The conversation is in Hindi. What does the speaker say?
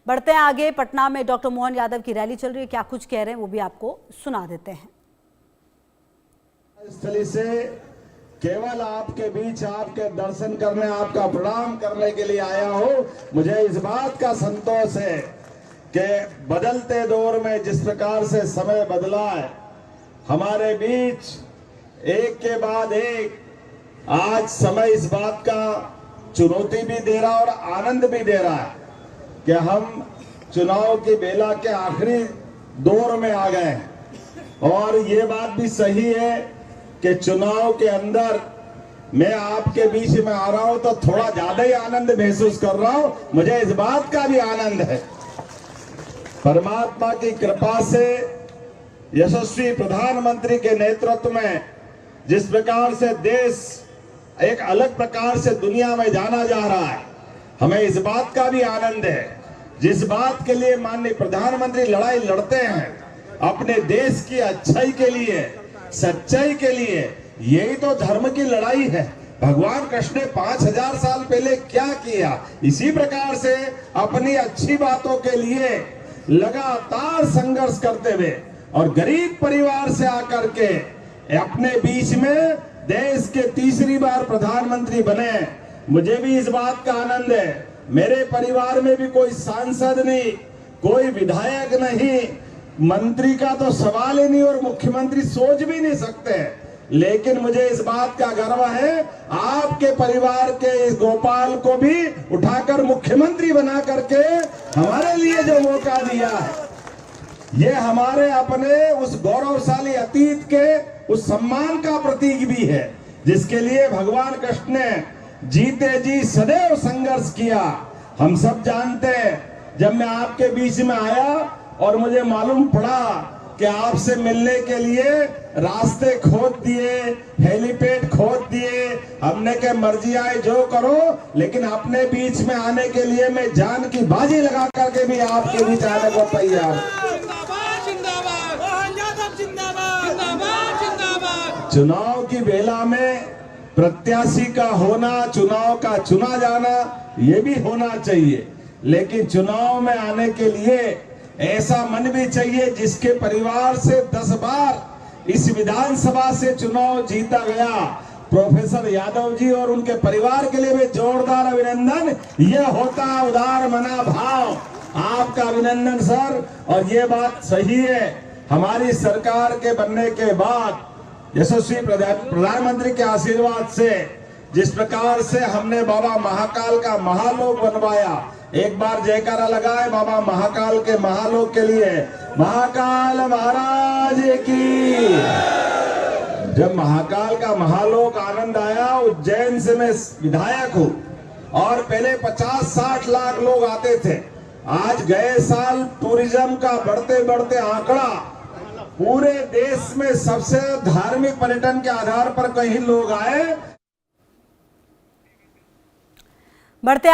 बढ़ते हैं आगे। पटना में डॉक्टर मोहन यादव की रैली चल रही है, क्या कुछ कह रहे हैं वो भी आपको सुना देते हैं। स्थली से केवल आपके बीच आपके दर्शन करने, आपका प्रणाम करने के लिए आया हूं। मुझे इस बात का संतोष है कि बदलते दौर में जिस प्रकार से समय बदला है, हमारे बीच एक के बाद एक आज समय इस बात का चुनौती भी दे रहा और आनंद भी दे रहा है कि हम चुनाव की बेला के आखिरी दौर में आ गए हैं। और ये बात भी सही है कि चुनाव के अंदर मैं आपके बीच में आ रहा हूं तो थोड़ा ज्यादा ही आनंद महसूस कर रहा हूं। मुझे इस बात का भी आनंद है, परमात्मा की कृपा से यशस्वी प्रधानमंत्री के नेतृत्व में जिस प्रकार से देश एक अलग प्रकार से दुनिया में जाना जा रहा है, हमें इस बात का भी आनंद है। जिस बात के लिए माननीय प्रधानमंत्री लड़ाई लड़ते हैं, अपने देश की अच्छाई के लिए, सच्चाई के लिए, यही तो धर्म की लड़ाई है। भगवान कृष्ण ने 5000 साल पहले क्या किया, इसी प्रकार से अपनी अच्छी बातों के लिए लगातार संघर्ष करते हुए और गरीब परिवार से आकर के अपने बीच में देश के तीसरी बार प्रधानमंत्री बने। मुझे भी इस बात का आनंद है। मेरे परिवार में भी कोई सांसद नहीं, कोई विधायक नहीं, मंत्री का तो सवाल ही नहीं और मुख्यमंत्री सोच भी नहीं सकते। लेकिन मुझे इस बात का गर्व है, आपके परिवार के इस गोपाल को भी उठाकर मुख्यमंत्री बना करके हमारे लिए जो मौका दिया है, ये हमारे अपने उस गौरवशाली अतीत के उस सम्मान का प्रतीक भी है, जिसके लिए भगवान कृष्ण ने जीते जी सदैव संघर्ष किया। हम सब जानते हैं, जब मैं आपके बीच में आया और मुझे मालूम पड़ा कि आपसे मिलने के लिए रास्ते खोद दिए, हेलीपैड खोद दिए, हमने के मर्जी आए जो करो, लेकिन अपने बीच में आने के लिए मैं जान की बाजी लगा करके भी आपके बीच आने को तैयार। चुनाव की बेला में प्रत्याशी का होना, चुनाव का चुना जाना, ये भी होना चाहिए, लेकिन चुनाव में आने के लिए ऐसा मन भी चाहिए जिसके परिवार से 10 बार इस विधानसभा से चुनाव जीता गया। प्रोफेसर यादव जी और उनके परिवार के लिए भी जोरदार अभिनंदन। यह होता उदार मना भाव, आपका अभिनंदन सर। और ये बात सही है, हमारी सरकार के बनने के बाद यशस्वी प्रधानमंत्री के आशीर्वाद से जिस प्रकार से हमने बाबा महाकाल का महालोक बनवाया, एक बार जयकारा लगाए बाबा महाकाल के महालोक के लिए। महाकाल महाराज की। जब महाकाल का महालोक आनंद आया, उज्जैन से मैं विधायक हूं और पहले 50-60 लाख लोग आते थे। आज गए साल टूरिज्म का बढ़ते बढ़ते आंकड़ा पूरे देश में सबसे धार्मिक पर्यटन के आधार पर कहीं लोग आए। बढ़ते